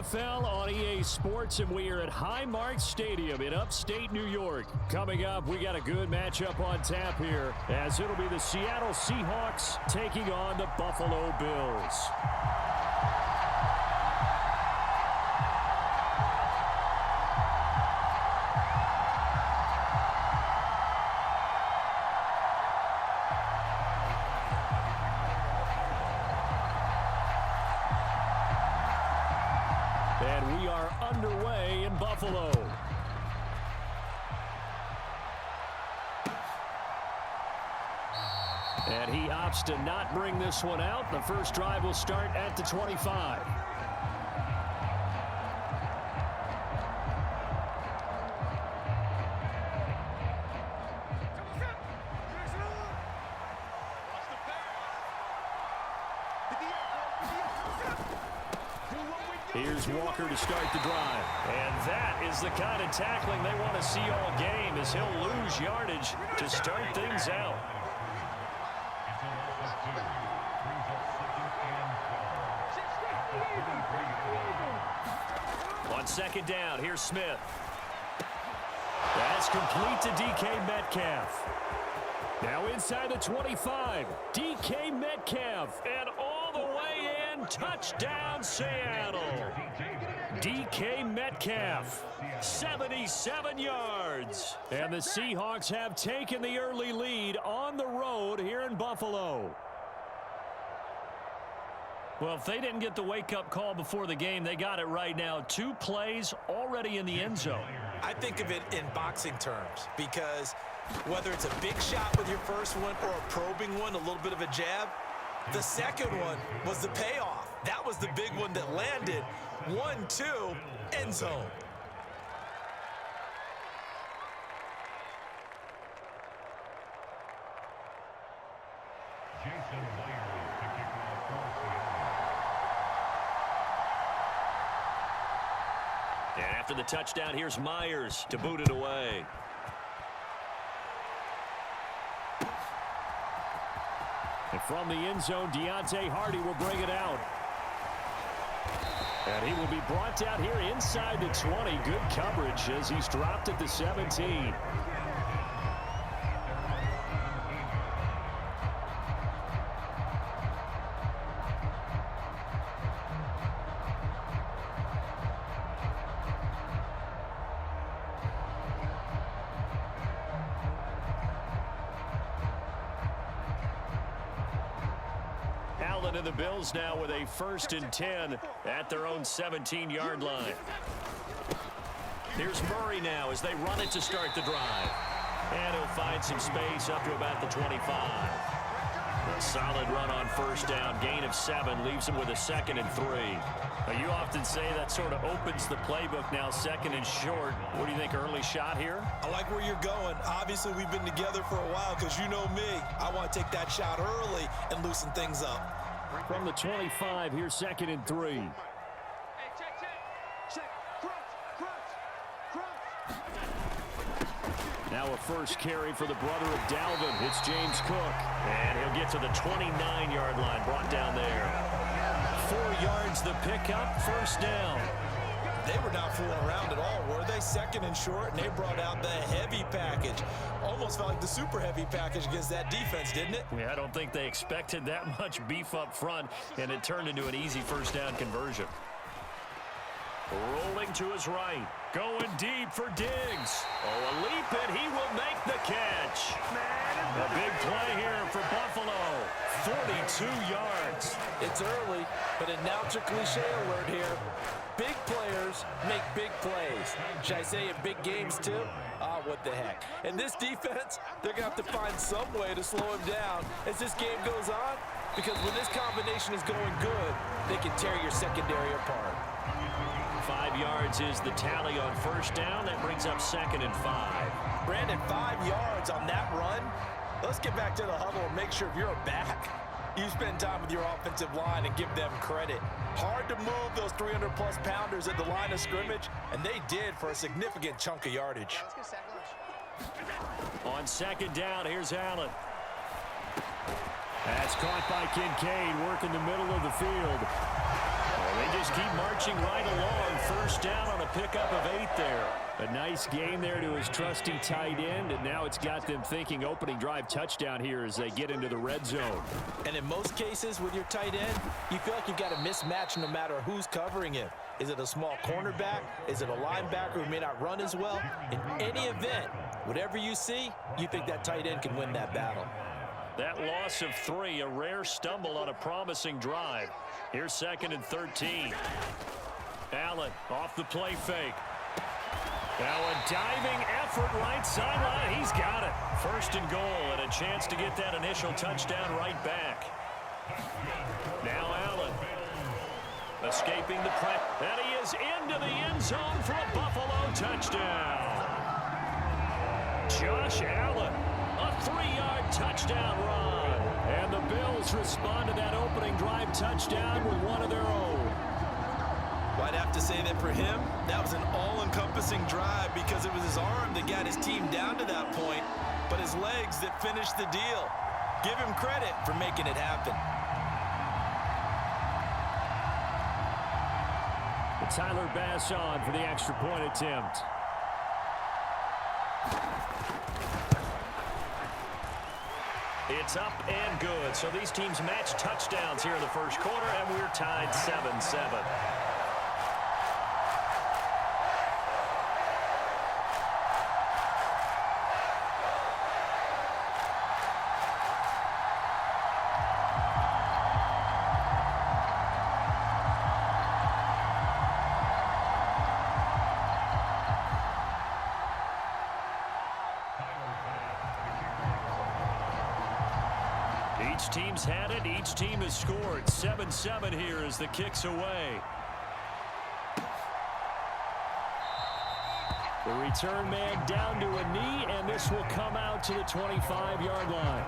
NFL on EA Sports, and we are at Highmark Stadium in upstate New York. Coming up, we got a good matchup on tap here, as it'll be the Seattle Seahawks taking on the Buffalo Bills. And we are underway in Buffalo. And he opts to not bring this one out. The first drive will start at the 25. Here's Walker to start the drive. And that is the kind of tackling they want to see all game, as he'll lose yardage to start things out. On second down, here's Smith. That's complete to DK Metcalf. Now inside the 25, DK Metcalf, and all the way in, touchdown Seattle. DK Metcalf, 77 yards. And the Seahawks have taken the early lead on the road here in Buffalo. Well, if they didn't get the wake-up call before the game, they got it right now. 2 plays already in the end zone. I think of it in boxing terms, because whether it's a big shot with your first one or a probing one, a little bit of a jab, the second one was the payoff. That was the big one that landed. 1-2, end zone. And after the touchdown, here's Myers to boot it away. And from the end zone, Deontay Hardy will bring it out. And he will be brought down here inside the 20. Good coverage as he's dropped at the 17. Allen and the Bills now with a 1st and 10 at their own 17-yard line. Here's Murray now as they run it to start the drive. And he'll find some space up to about the 25. A solid run on 1st down. Gain of 7 leaves him with a 2nd and 3. Now, you often say that sort of opens the playbook now, 2nd and short. What do you think, early shot here? I like where you're going. Obviously, we've been together for a while, because you know me. I want to take that shot early and loosen things up. From the 25, here's 2nd and 3. Now a first carry for the brother of Dalvin. It's James Cook. And he'll get to the 29-yard line, brought down there. 4 yards the pickup, 1st down. They were not fooling around at all, were they? 2nd and short, and they brought out the heavy package. Almost felt like the super heavy package against that defense, didn't it? Yeah, I don't think they expected that much beef up front, and it turned into an easy 1st down conversion. Rolling to his right. Going deep for Diggs. Oh, a leap, and he will make the catch. A big play here for Buffalo. 42 yards. It's early, but announce a cliche alert here. Big players make big plays. Should I say in big games, too? Ah, what the heck. And this defense, they're going to have to find some way to slow him down as this game goes on, because when this combination is going good, they can tear your secondary apart. 5 yards is the tally on 1st down. That brings up 2nd and 5. Brandon, 5 yards on that run. Let's get back to the huddle and make sure if you're a back, you spend time with your offensive line and give them credit. Hard to move those 300-plus pounders at the line of scrimmage, and they did for a significant chunk of yardage. On 2nd down, here's Allen. That's caught by Kincaid, working the middle of the field. Well, they just keep marching right along. first down on a pickup of 8 there. A nice gain there to his trusty tight end, and now it's got them thinking opening drive touchdown here as they get into the red zone. And in most cases with your tight end, you feel like you've got a mismatch no matter who's covering him. Is it a small cornerback? Is it a linebacker who may not run as well? In any event, whatever you see, you think that tight end can win that battle. That loss of 3, a rare stumble on a promising drive. Here's 2nd and 13. Allen off the play fake. Now a diving effort right sideline. He's got it. 1st and goal and a chance to get that initial touchdown right back. Now Allen escaping the press. And he is into the end zone for a Buffalo touchdown. Josh Allen, a 3-yard touchdown run. And the Bills respond to that opening drive touchdown with one of their own. Well, I'd have to say that for him, that was an all-encompassing drive because it was his arm that got his team down to that point, but his legs that finished the deal. Give him credit for making it happen. Tyler Bass on for the extra point attempt. It's up and good. So these teams match touchdowns here in the first quarter, and we're tied 7-7. Each team's had it. Each team has scored. 7-7 here as the kick's away. The return man down to a knee, and this will come out to the 25-yard line.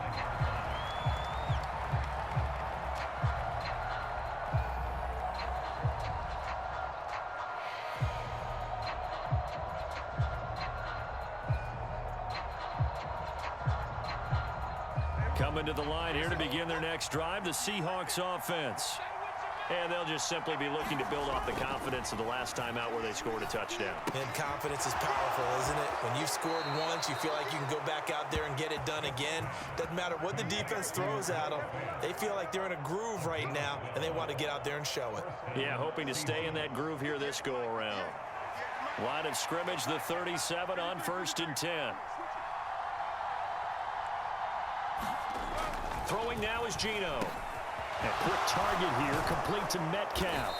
Coming to the line here to begin their next drive, the Seahawks offense. And they'll just simply be looking to build off the confidence of the last time out where they scored a touchdown. And confidence is powerful, isn't it? When you've scored once, you feel like you can go back out there and get it done again. Doesn't matter what the defense throws at them. They feel like they're in a groove right now, and they want to get out there and show it. Yeah, hoping to stay in that groove here this go-around. Line of scrimmage, the 37 on 1st and 10. Throwing now is Geno. A quick target here, complete to Metcalf.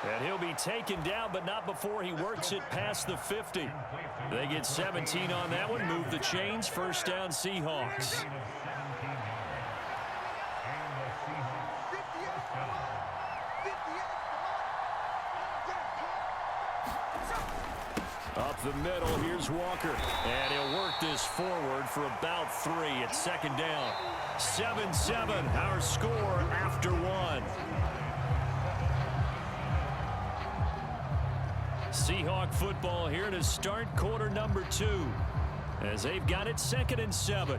And he'll be taken down, but not before he works it past the 50. They get 17 on that one, move the chains, 1st down Seahawks. Up the middle, here's Walker. And he'll work this forward for about 3 at 2nd down. 7-7, our score after 1. Seahawk football here to start quarter number 2. As they've got it 2nd and 7.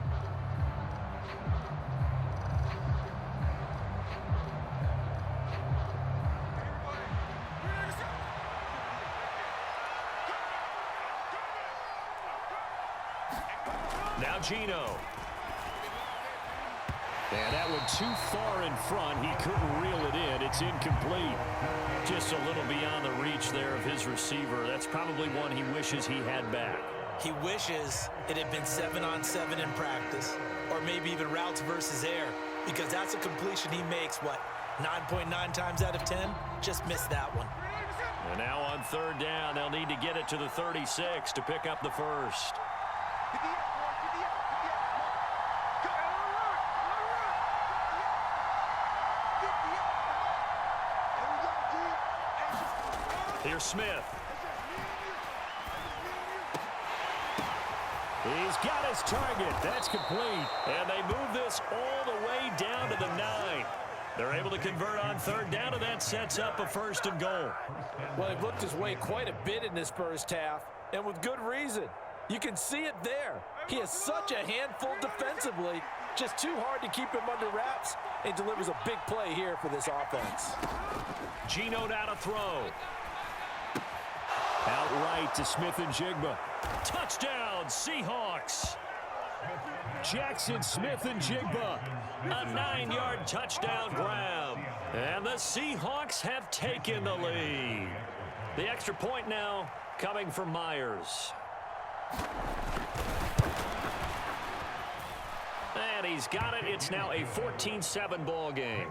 Now Geno. And that one too far in front. He couldn't reel it in. It's incomplete. Just a little beyond the reach there of his receiver. That's probably one he wishes he had back. He wishes it had been 7-on-7 in practice, or maybe even routes versus air, because that's a completion he makes, 9.9 times out of 10? Just missed that one. And now on 3rd down, they'll need to get it to the 36 to pick up the first. Here's Smith. He's got his target. That's complete. And they move this all the way down to the 9. They're able to convert on 3rd down, and that sets up a 1st and goal. Well, they've looked his way quite a bit in this first half, and with good reason. You can see it there. He is such a handful defensively. Just too hard to keep him under wraps, and delivers a big play here for this offense. Geno now to throw. right to Smith-Njigba. Touchdown, Seahawks. Jackson Smith-Njigba, a 9-yard touchdown grab. And the Seahawks have taken the lead. The extra point now coming from Myers. And he's got it. It's now a 14-7 ball game.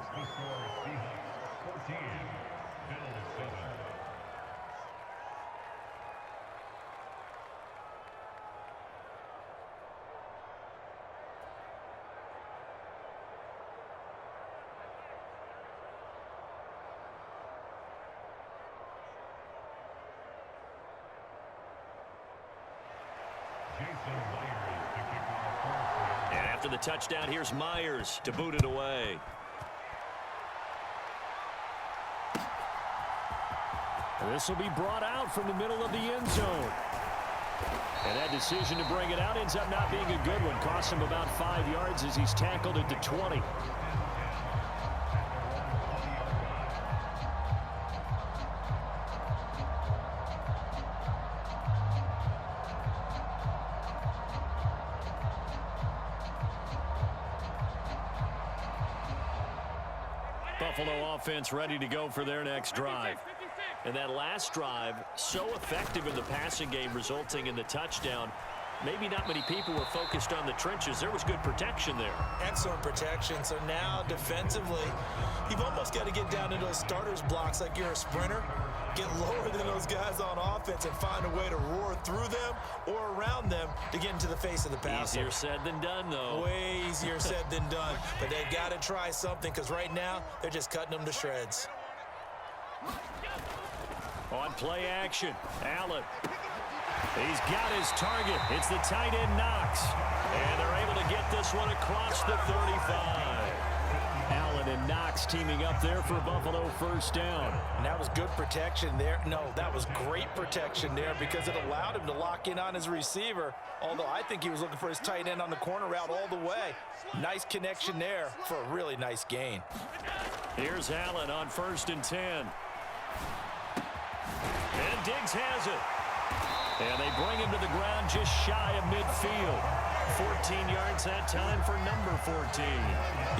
And after the touchdown, here's Myers to boot it away. This will be brought out from the middle of the end zone. And that decision to bring it out ends up not being a good one. Costs him about 5 yards as he's tackled at the 20. Buffalo offense ready to go for their next drive. And that last drive, so effective in the passing game, resulting in the touchdown. Maybe not many people were focused on the trenches. There was good protection there. Excellent protection. So now defensively, you've almost got to get down to those starters blocks like you're a sprinter. Get lower than those guys on offense and find a way to roar through them or around them to get into the face of the passer. Easier said than done, though. Way easier said than done. But they've got to try something because right now they're just cutting them to shreds. On play action, Allen. He's got his target. It's the tight end Knox. And they're able to get this one across the 35. Allen and Knox teaming up there for Buffalo first down. And that was good protection there. No, that was great protection there because it allowed him to lock in on his receiver. Although I think he was looking for his tight end on the corner route all the way. Nice connection there for a really nice gain. Here's Allen on 1st and 10. And Diggs has it. And they bring him to the ground just shy of midfield. 14 yards that time for number 14.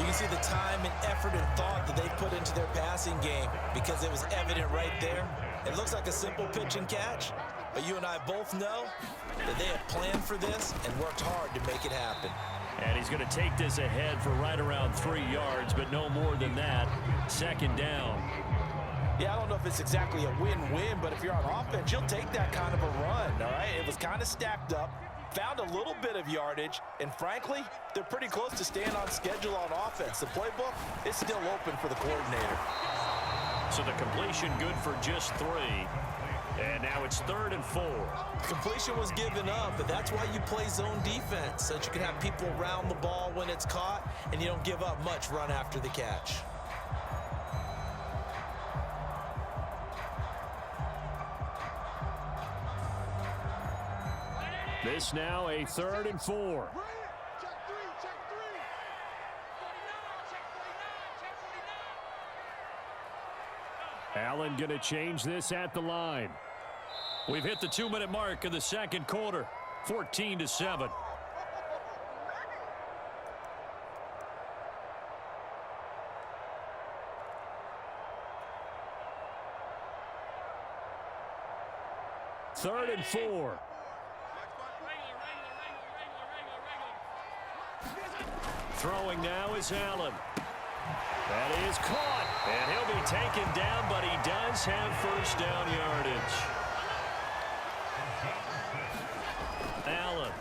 You can see the time and effort and thought that they put into their passing game because it was evident right there. It looks like a simple pitch and catch, but you and I both know that they have planned for this and worked hard to make it happen. And he's going to take this ahead for right around 3 yards, but no more than that. 2nd down. Yeah, I don't know if it's exactly a win-win, but if you're on offense, you'll take that kind of a run, all right? It was kind of stacked up, found a little bit of yardage, and frankly, they're pretty close to staying on schedule on offense. The playbook is still open for the coordinator. So the completion good for just 3. And now it's 3rd and 4. Completion was given up, but that's why you play zone defense, so that you can have people around the ball when it's caught, and you don't give up much run after the catch. This now a 3rd and 4. Allen going to change this at the line. We've hit the 2-minute mark of the 2nd quarter. 14-7. Third and 4. Throwing now is Allen. That is caught, and he'll be taken down, but he does have first down yardage. Allen.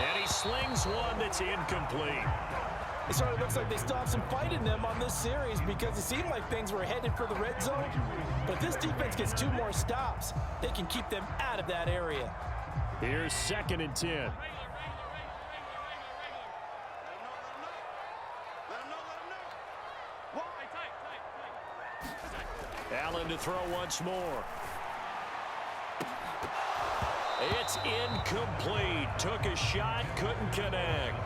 And he slings one that's incomplete. It sort of looks like they still have some fight in them on this series because it seemed like things were headed for the red zone. But if this defense gets 2 more stops, they can keep them out of that area. Here's 2nd and 10. Allen to throw once more. It's incomplete. Took a shot, couldn't connect.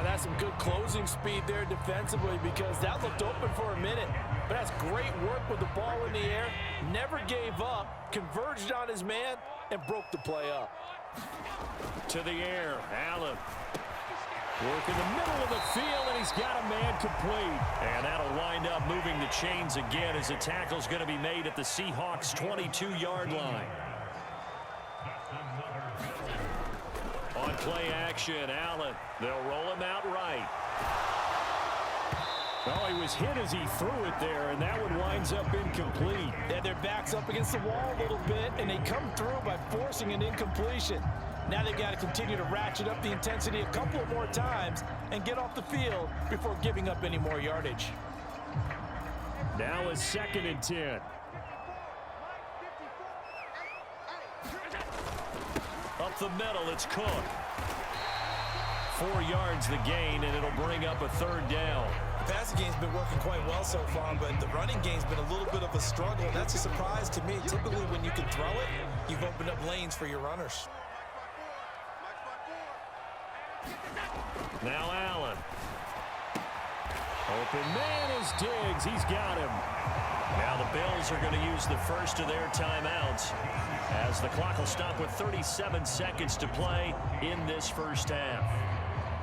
That's some good closing speed there defensively because that looked open for a minute. but has great work with the ball in the air, never gave up, converged on his man, and broke the play up. To the air, Allen. Work in the middle of the field, and he's got a man complete. And that'll wind up moving the chains again as the tackle's going to be made at the Seahawks' 22-yard line. On play action, Allen. They'll roll him out right. Well, he was hit as he threw it there, and that one winds up incomplete. Yeah, their back's up against the wall a little bit, and they come through by forcing an incompletion. Now they've got to continue to ratchet up the intensity a couple of more times and get off the field before giving up any more yardage. Now a 2nd and 10. Up the middle, it's Cook. 4 yards the gain, and it'll bring up a 3rd down. The passing game's been working quite well so far, but the running game's been a little bit of a struggle. That's a surprise to me. Typically, when you can throw it, you've opened up lanes for your runners. Now Allen. Open man is Diggs. He's got him. Now the Bills are going to use the first of their timeouts as the clock will stop with 37 seconds to play in this first half.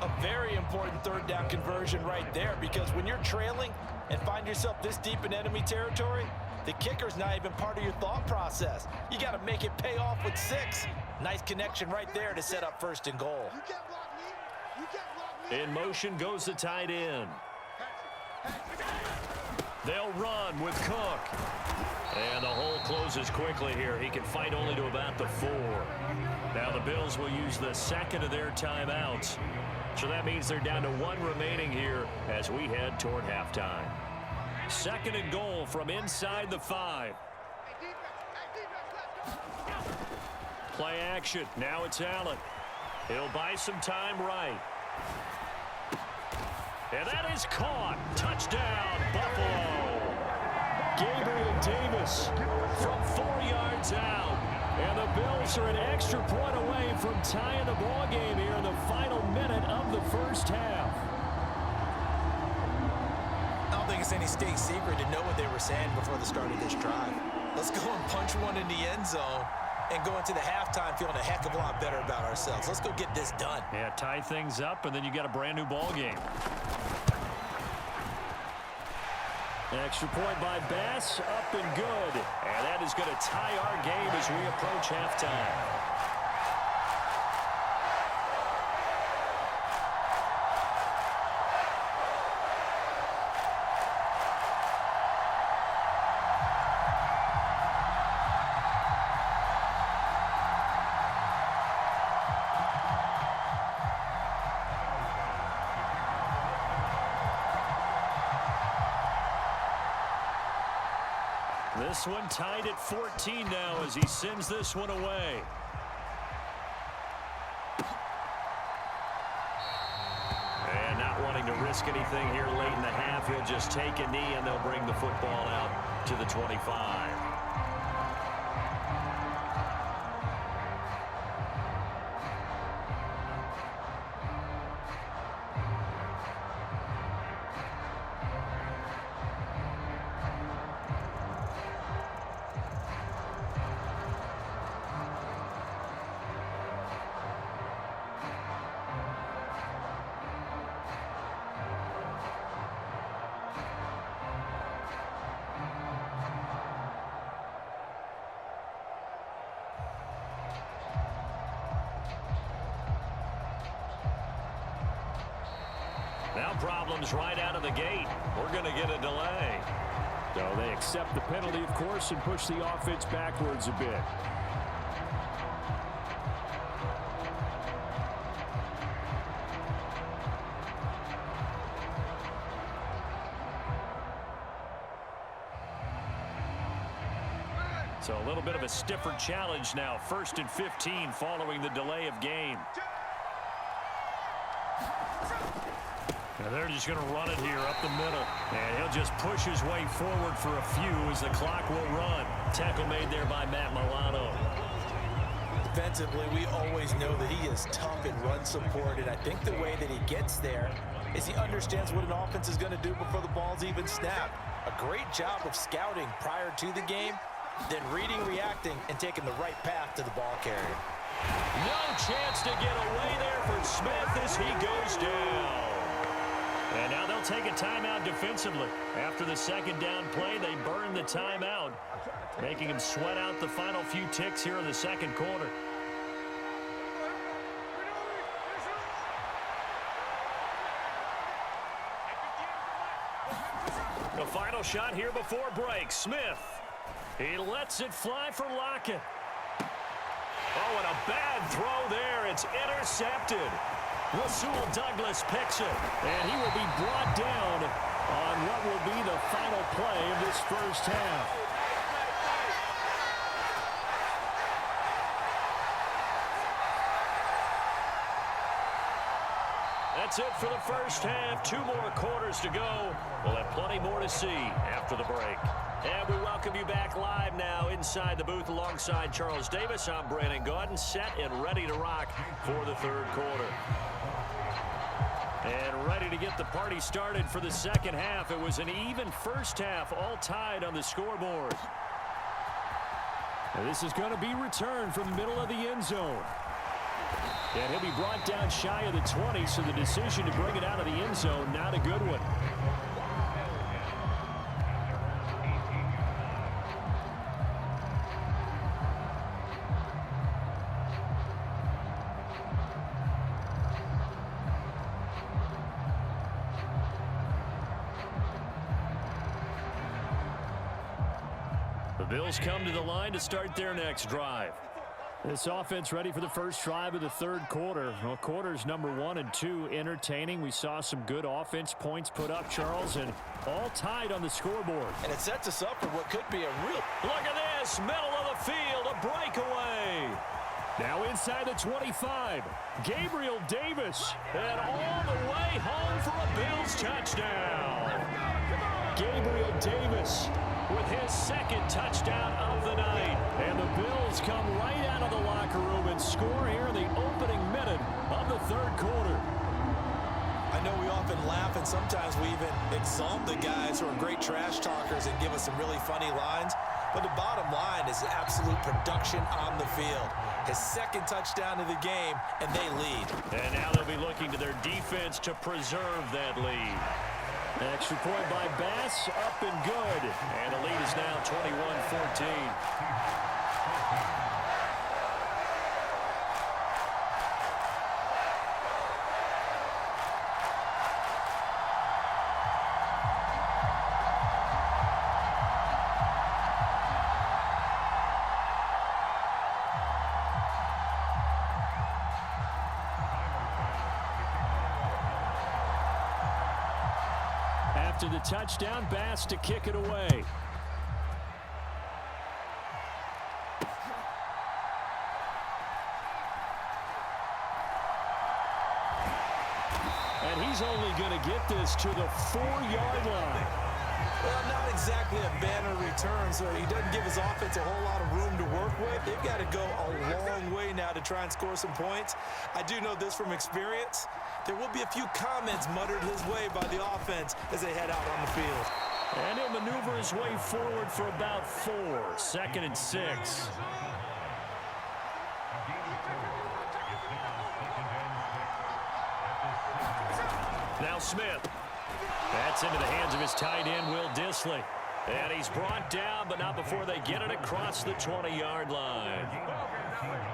A very important 3rd down conversion right there, because when you're trailing and find yourself this deep in enemy territory, the kicker's not even part of your thought process. You got to make it pay off with 6. Nice connection right there to set up 1st and goal. In motion goes the tight end. They'll run with Cook. And the hole closes quickly here. He can fight only to about the 4. Now the Bills will use the 2nd of their timeouts. So that means they're down to 1 remaining here as we head toward halftime. 2nd and goal from inside the 5. Play action. Now it's Allen. He'll buy some time right. And that is caught. Touchdown, Buffalo. Gabriel Davis from 4 yards out. And the Bills are an extra point away from tying the ball game here in the final minute of the first half. I don't think it's any state secret to know what they were saying before the start of this drive. Let's go and punch one in the end zone and go into the halftime feeling a heck of a lot better about ourselves. Let's go get this done. Yeah, tie things up, and then you got a brand new ball game. Extra point by Bass, up and good. And that is going to tie our game as we approach halftime. This one tied at 14 now as he sends this one away. And not wanting to risk anything here late in the half, he'll just take a knee and they'll bring the football out to the 25. Now problems right out of the gate. We're going to get a delay. So they accept the penalty, of course, and push the offense backwards a bit. So a little bit of a stiffer challenge now. 1st and 15 following the delay of game. And they're just going to run it here up the middle. And he'll just push his way forward for a few as the clock will run. Tackle made there by Matt Milano. Defensively, we always know that he is tough in run support, and I think the way that he gets there is he understands what an offense is going to do before the ball's even snapped. A great job of scouting prior to the game, then reading, reacting, and taking the right path to the ball carrier. No chance to get away there for Smith as he goes down. And now they'll take a timeout defensively. After the second down play, they burn the timeout, making him sweat out the final few ticks here in the second quarter. The final shot here before break. Smith. He lets it fly for Lockett. Oh, and a bad throw there. It's intercepted. Rasul Douglas picks it, and he will be brought down on what will be the final play of this first half. That's it for the first half. 2 more quarters to go. We'll have plenty more to see after the break. And we welcome you back live now inside the booth alongside Charles Davis. I'm Brandon Gaudin, set and ready to rock for the third quarter. And ready to get the party started for the second half. It was an even first half, all tied on the scoreboard. And this is going to be returned from the middle of the end zone. And he'll be brought down shy of the 20, so the decision to bring it out of the end zone, not a good one. The Bills come to the line to start their next drive. This offense ready for the first drive of the third quarter. Well, quarters number 1 and 2 entertaining. We saw some good offense points put up, Charles, and all tied on the scoreboard. And it sets us up for what could be a real... Look at this, middle of the field, a breakaway. Now inside the 25, Gabriel Davis, and all the way home for a Bills touchdown. Gabriel Davis with his second touchdown of the night. And the Bills come right out of the locker room and score here in the opening minute of the third quarter. I know we often laugh and sometimes we even exalt the guys who are great trash talkers and give us some really funny lines. But the bottom line is absolute production on the field. His second touchdown of the game, and they lead. And now they'll be looking to their defense to preserve that lead. An extra point by Bass, up and good. And the lead is now 21-14. After the touchdown, Bass to kick it away. And he's only going to get this to the 4-yard line. Well, not exactly a banner return, so he doesn't give his offense a whole lot of room to work with. They've got to go a long way now to try and score some points. I do know this from experience. There will be a few comments muttered his way by the offense as they head out on the field. And he'll maneuver his way forward for about 4. 2nd and 6. Now Smith. That's into the hands of his tight end, Will Dissly. And he's brought down, but not before they get it across the 20-yard line.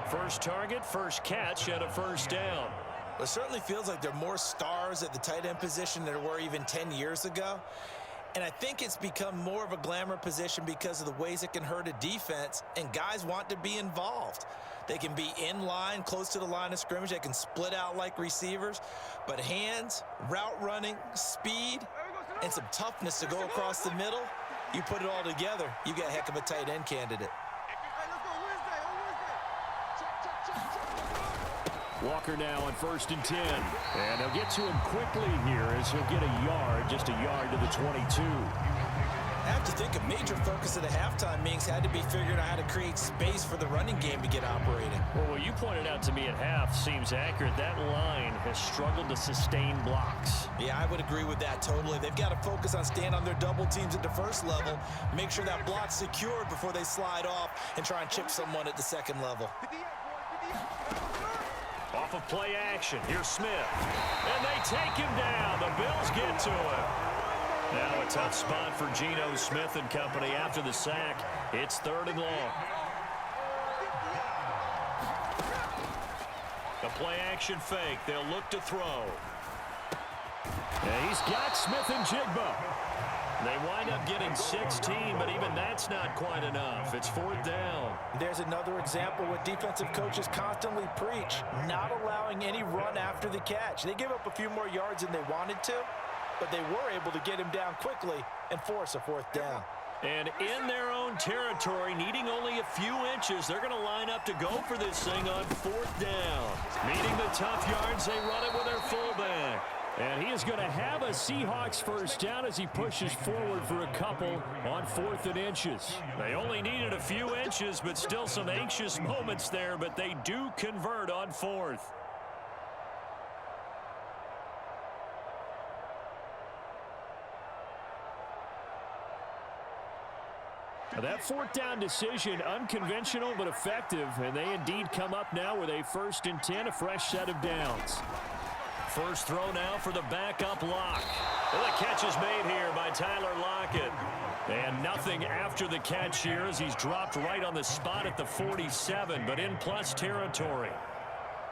First target, first catch, and a first down. It certainly feels like there are more stars at the tight end position than there were even 10 years ago. And I think it's become more of a glamour position because of the ways it can hurt a defense, and guys want to be involved. They can be in line, close to the line of scrimmage. They can split out like receivers. But hands, route running, speed, and some toughness to go across the middle, you put it all together, you got a heck of a tight end candidate. Walker now on 1st and 10. And they'll get to him quickly here as he'll get a yard, just a yard to the 22. have to think a major focus of the halftime meetings had to be figuring out how to create space for the running game to get operating. Well, what you pointed out to me at half seems accurate. That line has struggled to sustain blocks. Yeah, I would agree with that totally. They've got to focus on staying on their double teams at the first level, make sure that block's secured before they slide off and try and chip someone at the second level. Off of play action, here's Smith. And they take him down. The Bills get to him. Now a tough spot for Geno Smith and company after the sack. It's 3rd and long. The play action fake. They'll look to throw. And he's got Smith and Jigba. They wind up getting 16, but even that's not quite enough. It's 4th down. There's another example what defensive coaches constantly preach, not allowing any run after the catch. They give up a few more yards than they wanted to, but they were able to get him down quickly and force a 4th down. And in their own territory, needing only a few inches, they're going to line up to go for this thing on 4th down. Meeting the tough yards, they run it with their fullback. And he is going to have a Seahawks 1st down as he pushes forward for a couple on 4th and inches. They only needed a few inches, but still some anxious moments there, but they do convert on 4th. That 4th down decision, unconventional but effective, and they indeed come up now with a 1st and 10, a fresh set of downs. First throw now for the backup Lock. And the catch is made here by Tyler Lockett. And nothing after the catch here as he's dropped right on the spot at the 47, but in plus territory.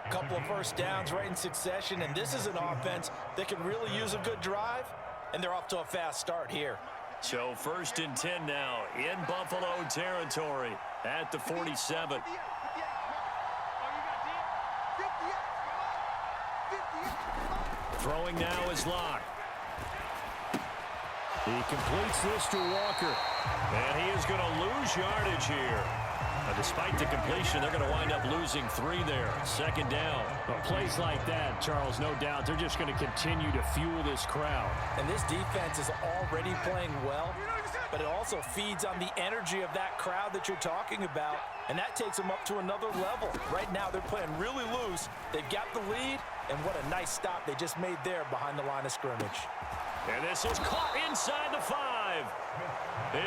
A couple of 1st downs right in succession, and this is an offense that can really use a good drive, and they're off to a fast start here. So 1st and 10 now in Buffalo territory at the 47. Throwing now is Lock. He completes this to Walker. And he is going to lose yardage here. Now, despite the completion, they're going to wind up losing 3 there. 2nd down. Well, plays like that, Charles, no doubt, they're just going to continue to fuel this crowd. And this defense is already playing well, but it also feeds on the energy of that crowd that you're talking about, and that takes them up to another level. Right now, they're playing really loose. They've got the lead, and what a nice stop they just made there behind the line of scrimmage. And this is caught inside the 5.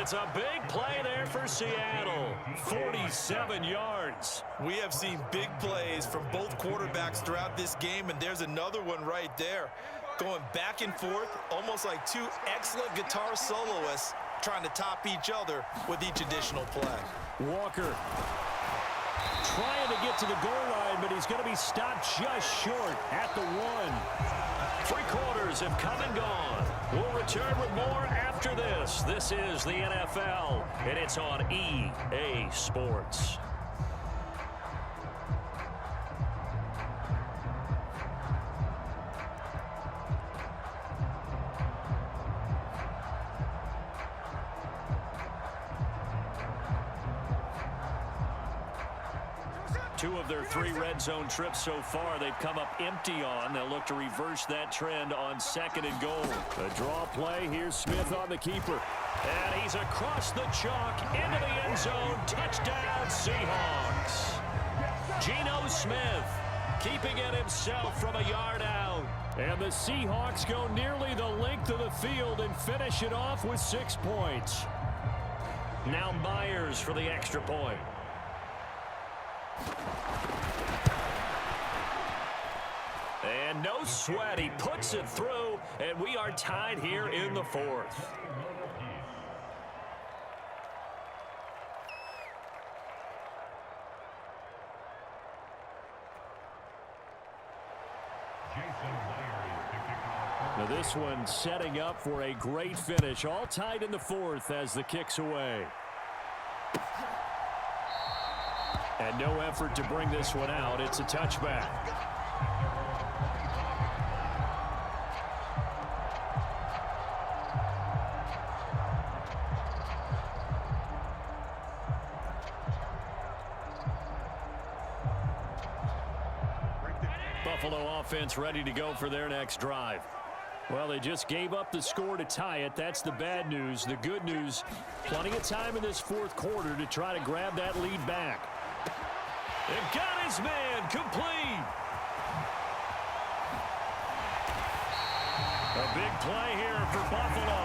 It's a big play there for Seattle. 47 yards. We have seen big plays from both quarterbacks throughout this game, and there's another one right there. Going back and forth, almost like 2 excellent guitar soloists trying to top each other with each additional play. Walker trying to get to the goal line, but he's going to be stopped just short at the 1. 3 quarters have come and gone. We'll return with more after this. This is the NFL, and it's on EA Sports. Two of their 3 red zone trips so far, they've come up empty on. They'll look to reverse that trend on 2nd and goal. A draw play. Here's Smith on the keeper. And he's across the chalk into the end zone. Touchdown, Seahawks. Geno Smith keeping it himself from a yard out. And the Seahawks go nearly the length of the field and finish it off with 6 points. Now Myers for the extra point. And no sweat, he puts it through, and we are tied here in the 4th. Now this one setting up for a great finish, all tied in the 4th as the kick's away. And no effort to bring this one out. It's a touchback. Buffalo offense ready to go for their next drive. Well, they just gave up the score to tie it. That's the bad news. The good news, plenty of time in this fourth quarter to try to grab that lead back. They've got his man complete. A big play here for Buffalo.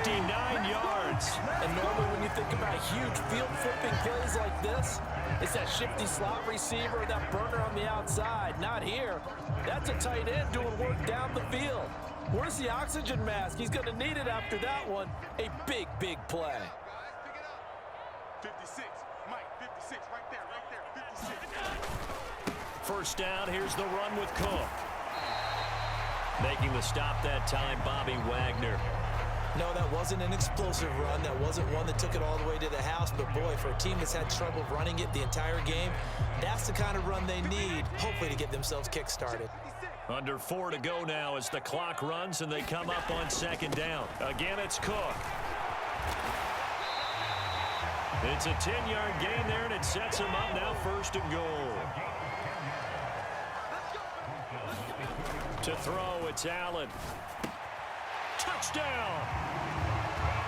59 yards. And normally when you think about huge field-flipping plays like this, it's that shifty slot receiver, that burner on the outside. Not here. That's a tight end doing work down the field. Where's the oxygen mask? He's going to need it after that one. A big, big play. 56. Mike, 56. Right there. 56. First down, here's the run with Cook. Making the stop that time, Bobby Wagner. No, that wasn't an explosive run. That wasn't one that took it all the way to the house. But, boy, for a team that's had trouble running it the entire game, that's the kind of run they need, hopefully, to get themselves kick-started. Under 4 to go now as the clock runs and they come up on second down. Again, it's Cook. It's a 10-yard gain there, and it sets him up now first and goal. To throw, it's Allen. Touchdown!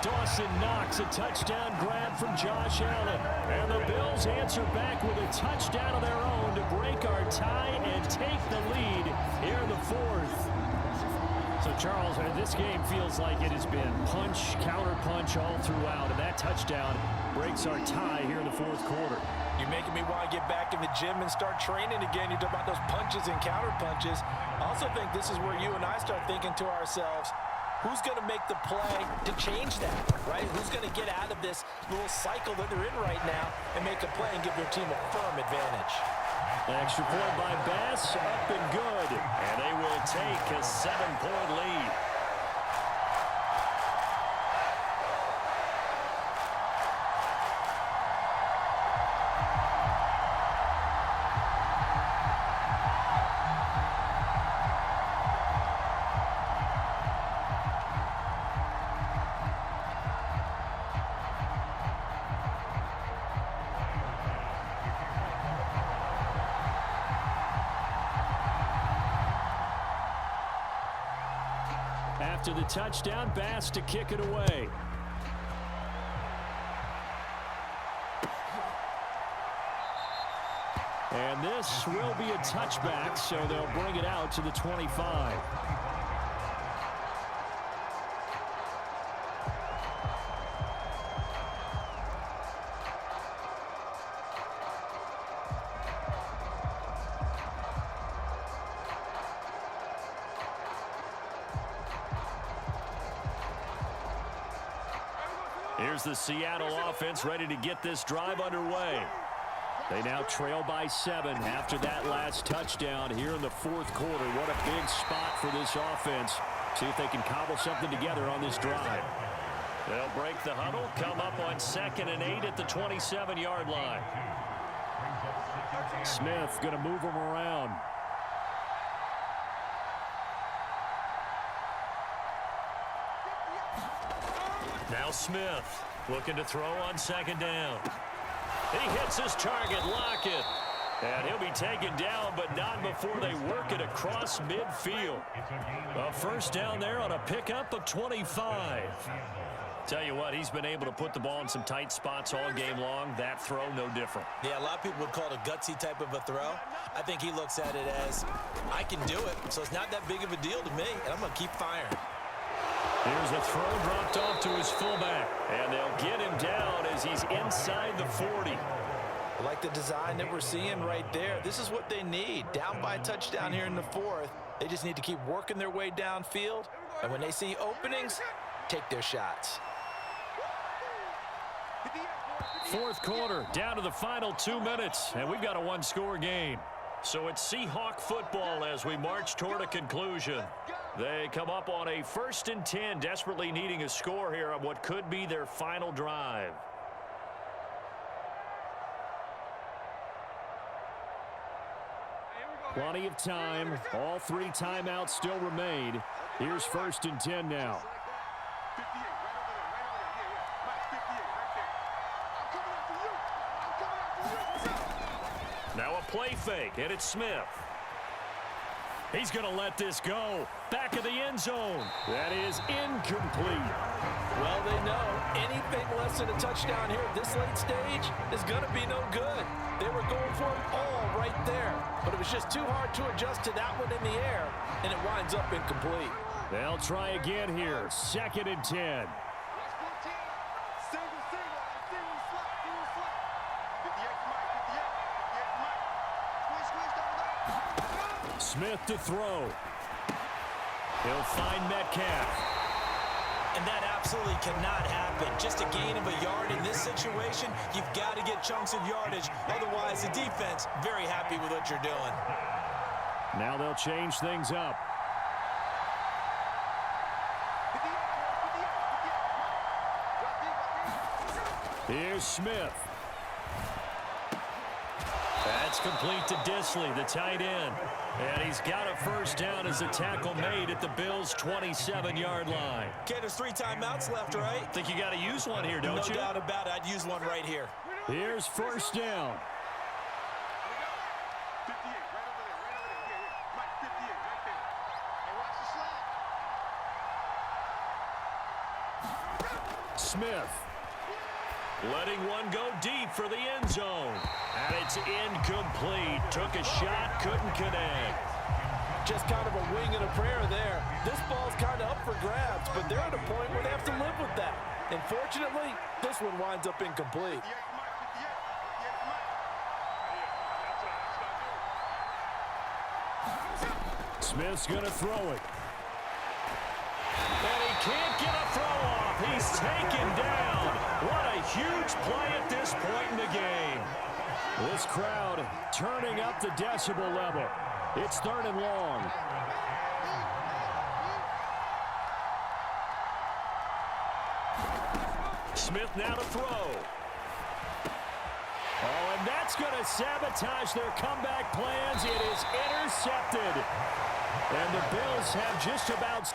Dawson Knox, a touchdown grab from Josh Allen. And the Bills answer back with a touchdown of their own to break our tie and take the lead here in the fourth. So, Charles, this game feels like it has been punch, counter-punch all throughout. And that touchdown breaks our tie here in the fourth quarter. You're making me want to get back in the gym and start training again. You talk about those punches and counter punches. I also think this is where you and I start thinking to ourselves, who's going to make the play to change that, right? Who's going to get out of this little cycle that they're in right now and make a play and give their team a firm advantage? Extra point by Bass, up and good. And they will take a 7-point lead. After the touchdown, Bass to kick it away. And this will be a touchback, so they'll bring it out to the 25. Here's the Seattle offense ready to get this drive underway. They now trail by 7 after that last touchdown here in the fourth quarter. What a big spot for this offense. See if they can cobble something together on this drive. They'll break the huddle, come up on 2nd and 8 at the 27-yard line. Smith going to move them around. Now Smith looking to throw on 2nd down. He hits his target, Lockett. And he'll be taken down, but not before they work it across midfield. A first down there on a pickup of 25. Tell you what, he's been able to put the ball in some tight spots all game long. That throw, no different. Yeah, a lot of people would call it a gutsy type of a throw. I think he looks at it as, I can do it, so it's not that big of a deal to me, and I'm going to keep firing. Here's a throw dropped off to his fullback. And they'll get him down as he's inside the 40. I like the design that we're seeing right there. This is what they need. Down by a touchdown here in the fourth. They just need to keep working their way downfield. And when they see openings, take their shots. Fourth quarter, down to the final 2 minutes. And we've got a one-score game. So it's Seahawk football as we march toward a conclusion. They come up on a 1st and 10, desperately needing a score here on what could be their final drive. Plenty of time. All 3 timeouts still remain. Here's 1st and 10 now. Now a play fake, and it's Smith. He's going to let this go. Back of the end zone. That is incomplete. Well, they know anything less than a touchdown here at this late stage is going to be no good. They were going for it all right there, but it was just too hard to adjust to that one in the air, and it winds up incomplete. They'll try again here. 2nd and 10. Smith to throw. He'll find Metcalf. And that absolutely cannot happen. Just a gain of a yard in this situation, you've got to get chunks of yardage. Otherwise, the defense, very happy with what you're doing. Now they'll change things up. Here's Smith. That's complete to Disley, the tight end. And he's got a first down as a tackle made at the Bills' 27-yard line. Okay, there's 3 timeouts left, right? Think you got to use one here, don't you? No doubt about it. I'd use one right here. Here's first down. Smith. Letting one go deep for the end zone. And it's incomplete. Took a shot, couldn't connect. Just kind of a wing and a prayer there. This ball's kind of up for grabs, but they're at a point where they have to live with that. And fortunately, this one winds up incomplete. Smith's going to throw it. And he can't get a throw off. He's taken down. What a huge play at this point in the game. This crowd turning up the decibel level. It's 3rd and long. Smith now to throw. Oh, and that's going to sabotage their comeback plans. It is intercepted. And the Bills have just about...